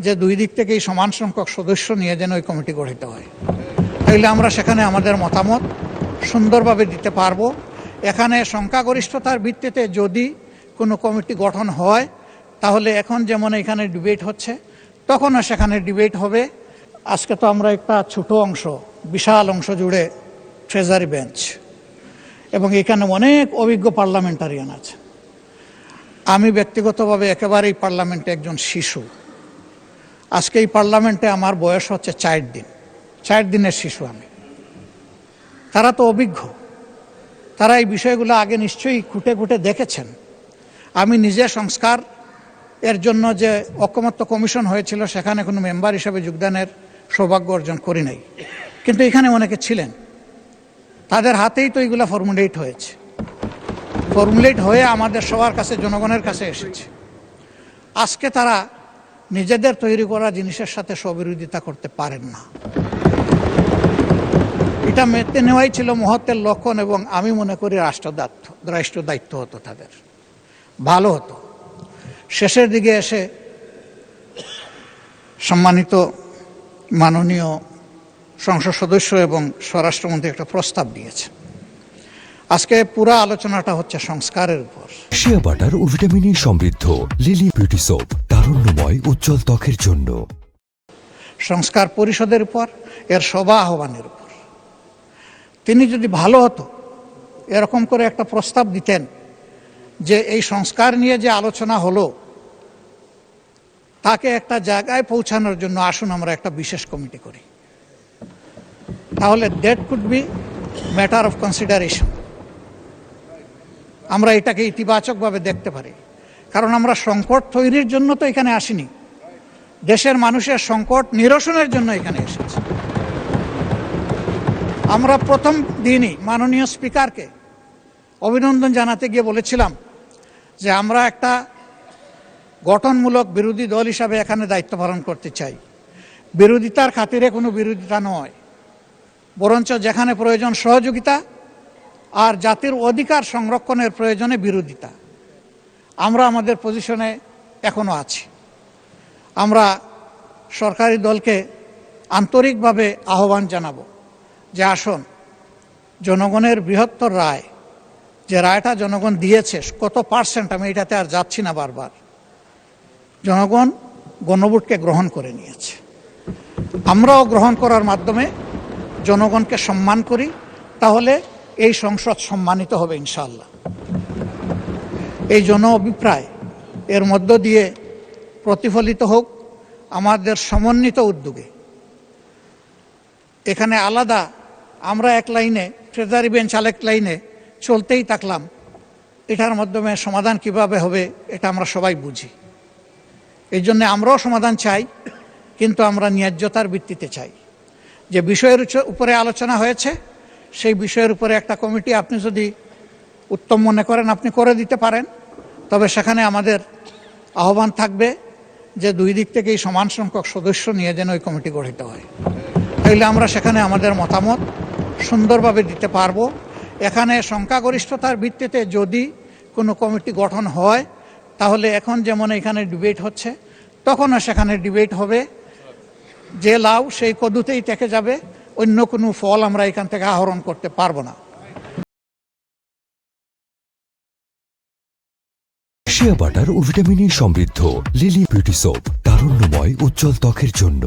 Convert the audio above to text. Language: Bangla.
যে দুই দিক থেকেই সমান সংখ্যক সদস্য নিয়ে যেন ওই কমিটি গঠিত হয়। তাইলে আমরা সেখানে আমাদের মতামত সুন্দরভাবে দিতে পারবো। এখানে সংখ্যাগরিষ্ঠতার ভিত্তিতে যদি কোনো কমিটি গঠন হয় তাহলে এখন যেমন এখানে ডিবেট হচ্ছে তখনও সেখানে ডিবেট হবে। আজকে তো আমরা একটা ছোট অংশ, বিশাল অংশ জুড়ে ট্রেজারি বেঞ্চ, এবং এখানে অনেক অভিজ্ঞ পার্লামেন্টারিয়ান আছে। আমি ব্যক্তিগতভাবে একেবারেই পার্লামেন্টে একজন শিশু। আজকে এই পার্লামেন্টে আমার বয়স হচ্ছে 4 দিনের শিশু আমি। তারা তো অভিজ্ঞ, তারা এই বিষয়গুলো আগে নিশ্চয়ই খুঁটে খুঁটে দেখেছেন। আমি নিজে সংস্কার এর জন্য যে ঐকমত্য কমিশন হয়েছিল সেখানে কোনো মেম্বার হিসেবে যোগদানের সৌভাগ্য অর্জন করি নাই, কিন্তু এখানে অনেকে ছিলেন, তাদের হাতেই তো এইগুলো ফর্মুলেট হয়েছে, ফর্মুলেট হয়ে আমাদের সবার কাছে, জনগণের কাছে এসেছে। আজকে তারা নিজেদের তৈরি করা জিনিসের সাথে স্ববিরোধিতা করতে পারেন না। এটা মেনে নেওয়াই ছিল মহত্বের লক্ষণ, এবং আমি মনে করি রাষ্ট্র দায়িত্ব হতো তাদের, ভালো হতো। শেষের দিকে এসে সম্মানিত মাননীয় সংসদ সদস্য এবং স্বরাষ্ট্রমন্ত্রী একটা প্রস্তাব দিয়েছে। আজকে পুরো আলোচনাটা হচ্ছে সংস্কারের উপর। শিয়া বাটার ও ভিটামিন ই সমৃদ্ধ লিলি বিউটি সোপ, তারুণ্যময় উজ্জ্বল ত্বকের জন্য। সংস্কার পরিষদের উপর, এর সভা আহ্বানের উপর। তিনি যদি ভালো হতো এরকম করে একটা প্রস্তাব দিতেন যে এই সংস্কার নিয়ে যে আলোচনা হলো তাকে একটা জায়গায় পৌঁছানোর জন্য আসুন আমরা একটা বিশেষ কমিটি করি, তাহলে that could be matter of consideration. আমরা এটাকে ইতিবাচকভাবে দেখতে পারি, কারণ আমরা সংকট তৈরির জন্য তো এখানে আসিনি, দেশের মানুষের সংকট নিরসনের জন্য এখানে এসেছি। আমরা প্রথম দিনই মাননীয় স্পিকারকে অভিনন্দন জানাতে গিয়ে বলেছিলাম যে আমরা একটা গঠনমূলক বিরোধী দল হিসাবে এখানে দায়িত্ব পালন করতে চাই। বিরোধিতার খাতিরে কোনো বিরোধিতা নয়, বরঞ্চ যেখানে প্রয়োজন সহযোগিতা আর জাতির অধিকার সংরক্ষণের প্রয়োজনে বিরোধিতা। আমরা আমাদের পজিশনে এখনো আছি। আমরা সরকারি দলকে আন্তরিকভাবে আহ্বান জানাবো যে আসুন, জনগণের বৃহত্তর রায়, যে রায়টা জনগণ দিয়েছে, কত পার্সেন্ট আমি এটাতে আর যাচ্ছি না বারবার, জনগণ গণভোটকে গ্রহণ করে নিয়েছে। আমরাও গ্রহণ করার মাধ্যমে জনগণকে সম্মান করি, তাহলে এই সংসদ সম্মানিত হবে ইনশাআল্লাহ। এই জন অভিপ্রায় এর মধ্য দিয়ে প্রতিফলিত হোক আমাদের সমন্বিত উদ্যোগে। এখানে আলাদা আমরা এক লাইনে, ট্রেজারি বেঞ্চ আরেক লাইনে চলতেই থাকলাম, এটার মাধ্যমে সমাধান কিভাবে হবে এটা আমরা সবাই বুঝি। এই জন্য আমরাও সমাধান চাই, কিন্তু আমরা ন্যায্যতার ভিত্তিতে চাই। যে বিষয়ের উপরে আলোচনা হয়েছে সেই বিষয়ের উপরে একটা কমিটি আপনি যদি উত্তম মনে করেন আপনি করে দিতে পারেন, তবে সেখানে আমাদের আহ্বান থাকবে যে দুই দিক থেকেই সমান সংখ্যক সদস্য নিয়ে যেন ওই কমিটি গঠিত হয়। তাইলে আমরা সেখানে আমাদের মতামত সুন্দরভাবে দিতে পারবো। এখানে সংখ্যাগরিষ্ঠতার ভিত্তিতে যদি কোনো কমিটি গঠন হয় তাহলে এখন যেমন এখানে ডিবেট হচ্ছে তখনও সেখানে ডিবেট হবে। যে লাউ সেই কদুতেই থেকে যাবে, অন্য কোনো ফল আমরা এখান থেকে আহরণ করতে পারবো না। শিয়া বাটার ও ভিটামিন ই সমৃদ্ধ লিলি বিউটি সোপ, তারুণ্যময় উজ্জ্বল ত্বকের জন্য।